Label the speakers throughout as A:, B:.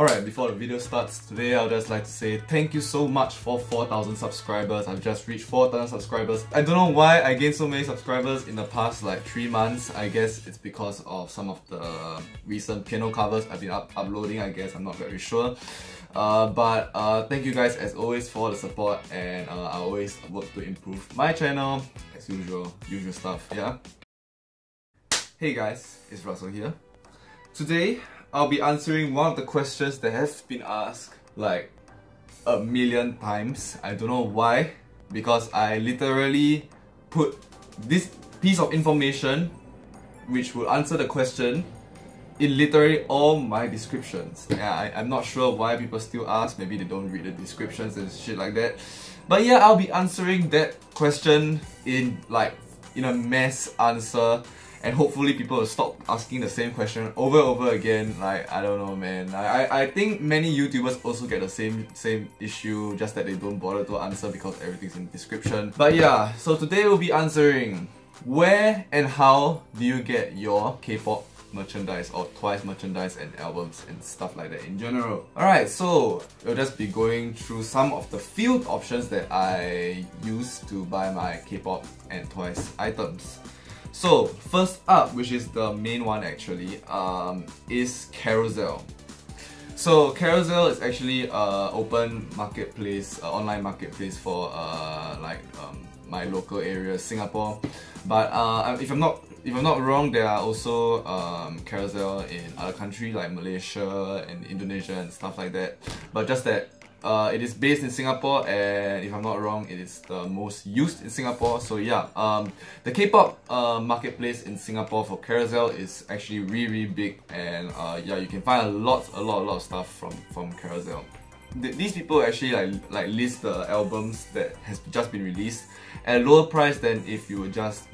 A: Alright, before the video starts, today I'd just like to say thank you so much for 4,000 subscribers. I've just reached 4,000 subscribers. I don't know why I gained so many subscribers in the past like 3 months. I guess it's because of some of the recent piano covers I've been uploading, I guess. I'm not very sure. But thank you guys as always for the support, and I always work to improve my channel as usual stuff, yeah? Hey guys, it's Russell here. Today, I'll be answering one of the questions that has been asked like a million times. I don't know why, because I literally put this piece of information which will answer the question in literally all my descriptions. Yeah, I'm not sure why people still ask. Maybe they don't read the descriptions and shit like that. But yeah, I'll be answering that question in a mass answer. And hopefully people will stop asking the same question over and over again. Like, I don't know, man. I think many YouTubers also get the same issue, just that they don't bother to answer because everything's in the description. But yeah, so today we'll be answering where and how do you get your K-pop merchandise or TWICE merchandise and albums and stuff like that in general. Alright, so we'll just be going through some of the field options that I use to buy my K-pop and TWICE items. So first up, which is the main one actually, is Carousell. So Carousell is actually an open marketplace, online marketplace for my local area, Singapore. But if I'm not wrong, there are also Carousell in other countries like Malaysia and Indonesia and stuff like that. But just that it is based in Singapore, and if I'm not wrong, it is the most used in Singapore. So yeah, the K-pop marketplace in Singapore for Carousell is actually really big, and yeah, you can find a lot of stuff from Carousell. These people actually like list the albums that has just been released at a lower price than if you were just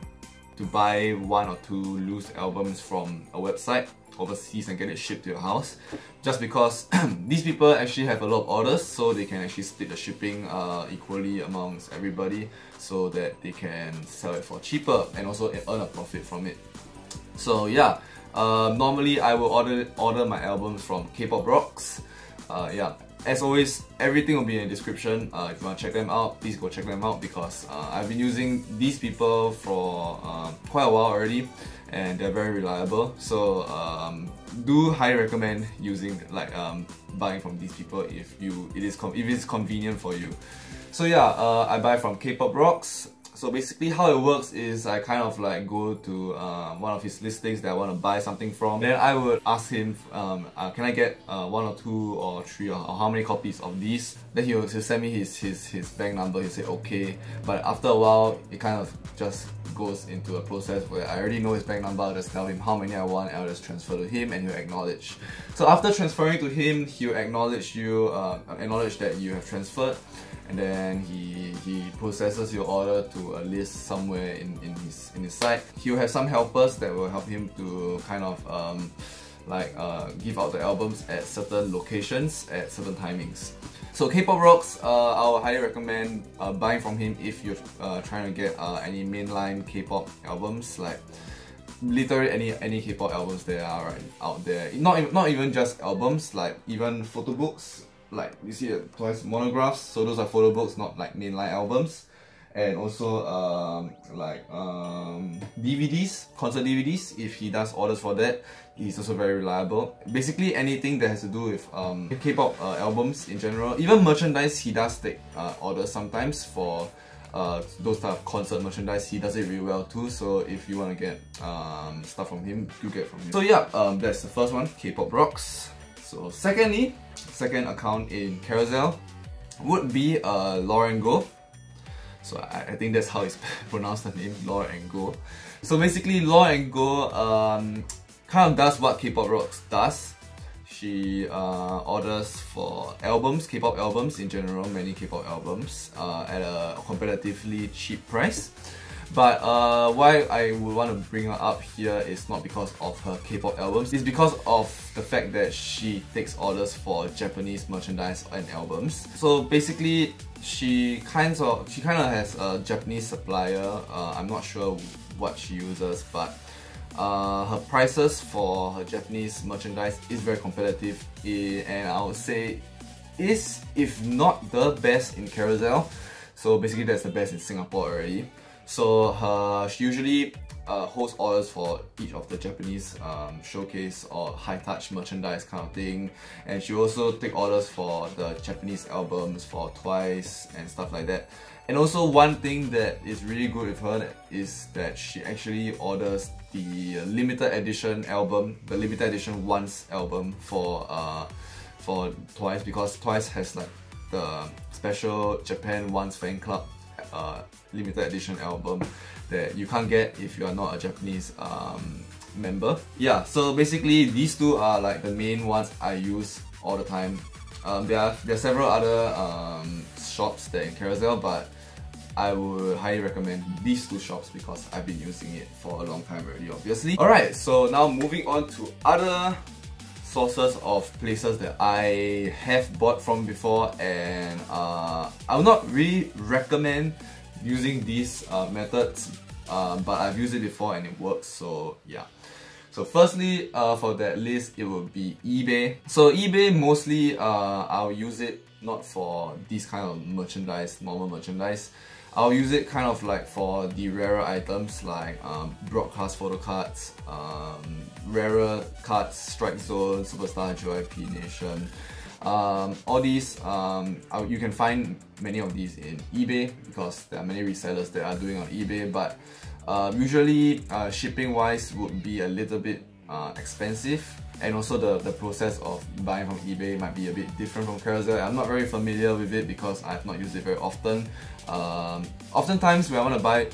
A: to buy 1 or 2 loose albums from a website overseas and get it shipped to your house, just because these people actually have a lot of orders, so they can actually split the shipping equally amongst everybody, so that they can sell it for cheaper and also earn a profit from it. So yeah, normally I will order my albums from Kpop Rocks. Yeah, as always, everything will be in the description. If you want to check them out, please go check them out, because I've been using these people for quite a while already, and they're very reliable. So do highly recommend using buying from these people if it's convenient for you. So yeah, I buy from Kpop Rocks. So basically how it works is I kind of go to one of his listings that I want to buy something from. Then I would ask him, can I get 1 or 2 or 3 or how many copies of these? Then he'll send me his bank number. He'll say okay. But after a while, it kind of just goes into a process where I already know his bank number. I'll just tell him how many I want, and I'll just transfer to him, and he'll acknowledge. So after transferring to him, he'll acknowledge that you have transferred. And then he processes your order to a list somewhere in his site. He'll have some helpers that will help him to kind of give out the albums at certain locations at certain timings. So Kpop Rocks, I would highly recommend buying from him if you're trying to get any mainline K-pop albums, like literally any K-pop albums that are out there. Not even just albums, like even photo books. Like you see TWICE monographs, so those are photo books, not like mainline albums. And also DVDs, concert DVDs, if he does orders for that, he's also very reliable. Basically anything that has to do with K-pop albums in general. Even merchandise, he does take orders sometimes for those type of concert merchandise. He does it really well too, so if you want to get stuff from him, you get from him. So yeah, that's the first one, Kpop Rocks. So second account in Carousell would be Law & Go. So I think that's how it's pronounced, the name, Law & Go. So basically Law & Go kind of does what Kpop Rocks does. She orders for albums, K-pop albums in general, many K-pop albums at a comparatively cheap price. But why I would want to bring her up here is not because of her K-pop albums, it's because of the fact that she takes orders for Japanese merchandise and albums. So basically, she kind of has a Japanese supplier. I'm not sure what she uses, but her prices for her Japanese merchandise is very competitive, and I would say is, if not the best in Carousel. So basically that's the best in Singapore already. So she usually hosts orders for each of the Japanese showcase or high touch merchandise kind of thing, and she also take orders for the Japanese albums for TWICE and stuff like that. And also one thing that is really good with her is that she actually orders the limited edition album, the limited edition Once album for TWICE, because TWICE has like the special Japan Once fan club limited edition album that you can't get if you are not a Japanese member. Yeah, so basically these two are like the main ones I use all the time. There are several other shops there in Carousel, but I would highly recommend these two shops because I've been using it for a long time already, obviously. Alright, so now moving on to other sources of places that I have bought from before, and I would not really recommend using these methods, but I've used it before and it works, so yeah. So firstly, for that list, it would be eBay. So eBay, mostly I'll use it not for these kind of merchandise, normal merchandise. I'll use it kind of like for the rarer items like broadcast photo cards, rarer cards, Strike Zone, Superstar, JYP Nation. All these, you can find many of these in eBay because there are many resellers that are doing on eBay, but usually shipping wise would be a little bit expensive, and also the process of buying from eBay might be a bit different from Carousel. I'm not very familiar with it because I've not used it very often. Oftentimes when I want to buy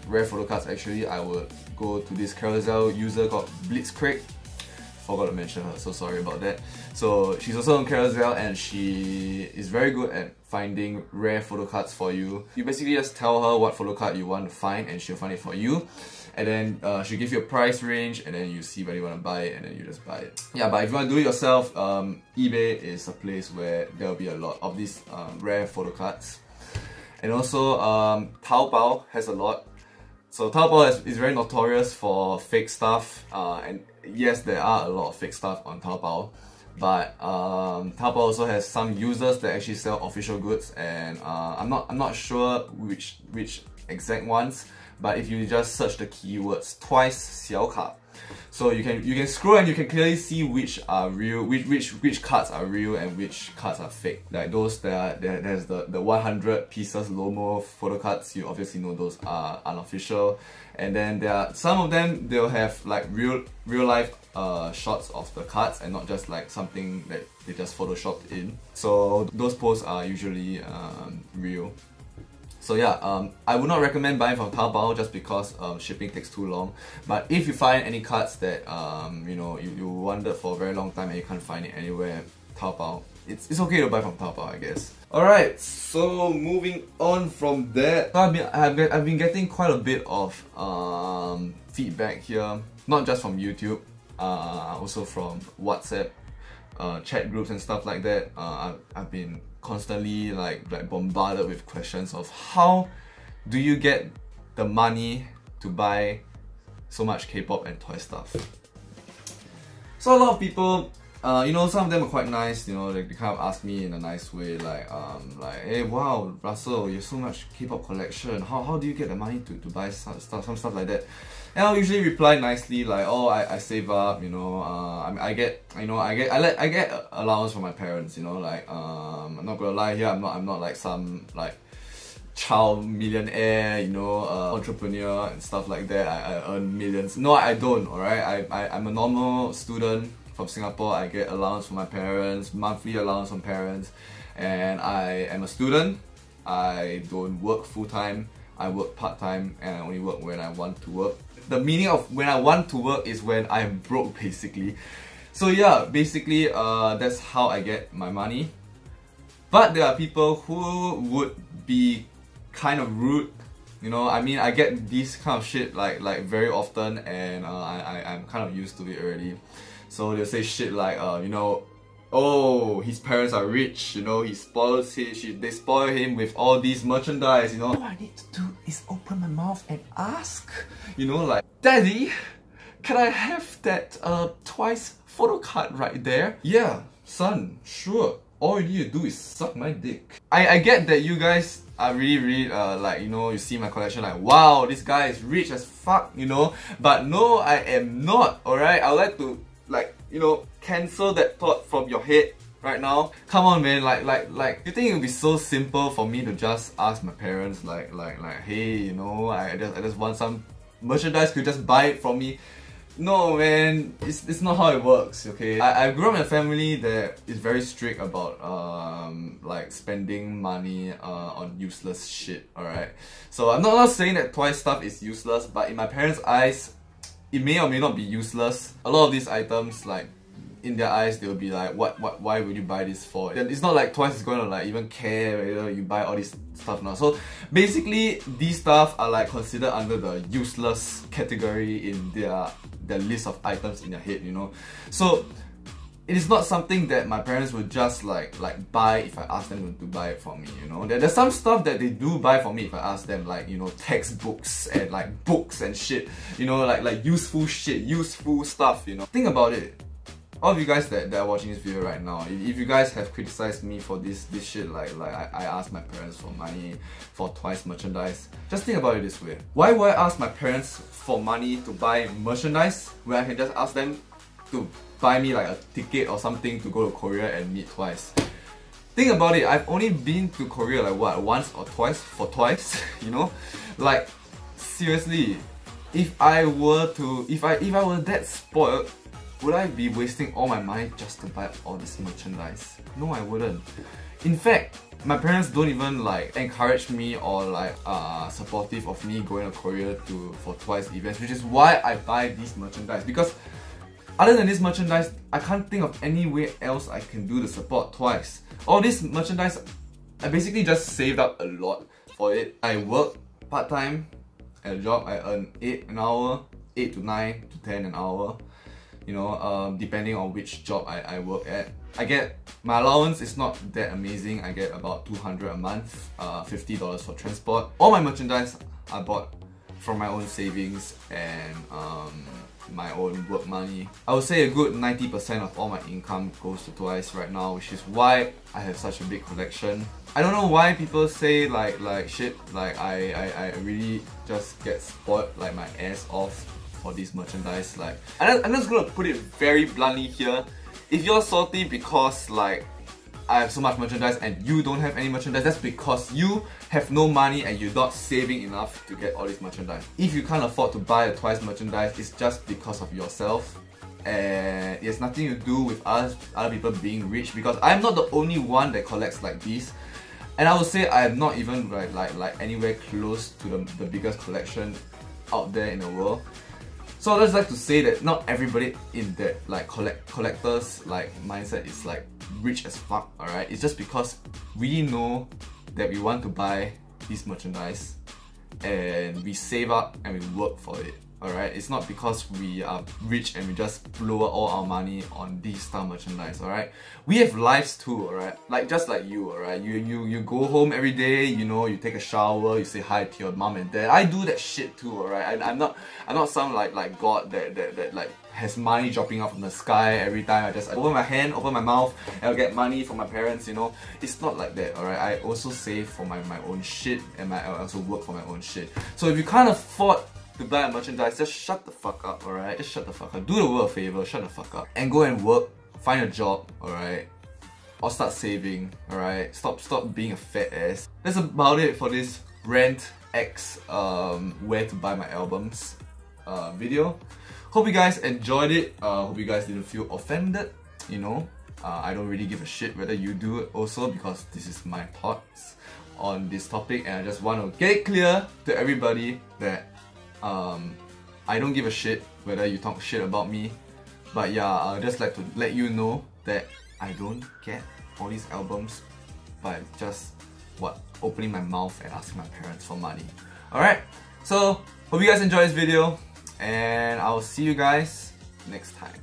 A: rare photo cards, actually I would go to this Carousel user called Blitzkrieg. Forgot to mention her, so sorry about that. So she's also on Carousel and she is very good at finding rare photo cards for you. You basically just tell her what photo card you want to find and she'll find it for you. And then she'll give you a price range and then you see whether you want to buy it and then you just buy it. Yeah, but if you want to do it yourself, eBay is a place where there'll be a lot of these rare photo cards. And also Taobao has a lot. So Taobao is very notorious for fake stuff, and yes, there are a lot of fake stuff on Taobao, but Taobao also has some users that actually sell official goods, and I'm not sure which exact ones, but if you just search the keywords TWICE 小卡, so you can scroll and you can clearly see which are real, which cards are real and which cards are fake. Like those there's the 100 pieces Lomo photo cards, you obviously know those are unofficial. And then there are some of them, they'll have like real life shots of the cards and not just like something that they just photoshopped in. So those posts are usually real. So yeah, I would not recommend buying from Taobao just because shipping takes too long. But if you find any cards that you know you wanted for a very long time and you can't find it anywhere, Taobao, it's okay to buy from Taobao, I guess. Alright, so moving on from that, I've been getting quite a bit of feedback here, not just from YouTube, also from WhatsApp chat groups and stuff like that. I've been constantly like bombarded with questions of how do you get the money to buy so much K-pop and toy stuff. So a lot of people, you know, some of them are quite nice, you know, they kind of ask me in a nice way, like hey, wow, Russell, you have so much K-pop collection, how do you get the money to buy some stuff like that? And I'll usually reply nicely like, oh, I save up, you know, I get allowance from my parents, you know, like I'm not gonna lie here, I'm not like some like child millionaire, you know, entrepreneur and stuff like that. I earn millions. No, I don't, alright? I'm a normal student from Singapore. I get allowance from my parents, monthly allowance from parents, and I am a student. I don't work full-time, I work part-time, and I only work when I want to work. The meaning of when I want to work is when I'm broke, basically. So yeah, basically that's how I get my money. But there are people who would be kind of rude, you know. I mean, I get this kind of shit like very often, and I'm kind of used to it already. So they'll say shit like, you know, oh, his parents are rich, you know, they spoil him with all these merchandise, you know. All I need to do is open my mouth and ask, you know, like, Daddy, can I have that Twice photo card right there? Yeah, son, sure. All you need to do is suck my dick. I get that you guys are really like, you know, you see my collection like, wow, this guy is rich as fuck, you know. But no, I am not, alright? I would like to, like, you know, cancel that thought from your head right now. Come on, man, like, you think it would be so simple for me to just ask my parents like, hey, you know, I just want some merchandise, could you just buy it from me? No, man, it's not how it works, okay? I grew up in a family that is very strict about like spending money on useless shit, alright? So I'm not saying that Twice stuff is useless, but in my parents' eyes, it may or may not be useless. A lot of these items, like, in their eyes, they'll be like, why would you buy this for? And it's not like Twice is going to like even care whether you buy all this stuff now. So basically, these stuff are like considered under the useless category in their list of items in their head, you know. So it is not something that my parents would just like buy if I ask them to buy it for me, you know. There's some stuff that they do buy for me if I ask them, like, you know, textbooks and like books and shit, you know, like useful shit, useful stuff, you know. Think about it. All of you guys that are watching this video right now, if you guys have criticized me for this shit, like I asked my parents for money for Twice merchandise, just think about it this way. Why would I ask my parents for money to buy merchandise when I can just ask them to buy me like a ticket or something to go to Korea and meet Twice? Think about it, I've only been to Korea like what, once or twice for Twice, you know? Like, seriously, if I were that spoiled, would I be wasting all my money just to buy all this merchandise? No, I wouldn't. In fact, my parents don't even like encourage me or like supportive of me going to Korea for Twice events, which is why I buy these merchandise. Because other than this merchandise, I can't think of any way else I can do to support Twice. All this merchandise, I basically just saved up a lot for it. I work part-time at a job. I earn 8 an hour, 8 to 9 to 10 an hour. You know, depending on which job I work at. I get, my allowance is not that amazing. I get about $200 a month, $50 for transport. All my merchandise I bought from my own savings and my own work money. I would say a good 90% of all my income goes to Twice right now, which is why I have such a big collection. I don't know why people say like shit, like I really just get spoiled like my ass off for this merchandise. Like, I'm just gonna put it very bluntly here. If you're salty because like I have so much merchandise and you don't have any merchandise, that's because you have no money and you're not saving enough to get all this merchandise. If you can't afford to buy the Twice merchandise, it's just because of yourself. And it has nothing to do with other people being rich, because I'm not the only one that collects like these. And I would say I'm not even like anywhere close to the biggest collection out there in the world. So I'd just like to say that not everybody in that like collectors like mindset is like rich as fuck, alright? It's just because we know that we want to buy this merchandise and we save up and we work for it, alright? It's not because we are rich and we just blow all our money on this style merchandise, alright? We have lives too, alright? Like just like you, alright? You go home every day, you know, you take a shower, you say hi to your mom and dad. I do that shit too, alright? I'm not some like God that like has money dropping out from the sky every time. I just open my hand, open my mouth, and I'll get money from my parents, you know? It's not like that, alright? I also save for my own shit and I also work for my own shit. So if you can't afford to buy a merchandise, just shut the fuck up, alright? Just shut the fuck up. Do the world a favor, shut the fuck up. And go and work, find a job, alright? Or start saving, alright? Stop being a fat ass. That's about it for this Rant X where to buy my albums video. Hope you guys enjoyed it. Hope you guys didn't feel offended, you know? I don't really give a shit whether you do it also, because this is my thoughts on this topic and I just want to get it clear to everybody that I don't give a shit whether you talk shit about me. But yeah, I'd just like to let you know that I don't get all these albums by just, opening my mouth and asking my parents for money. Alright, so hope you guys enjoyed this video and I'll see you guys next time.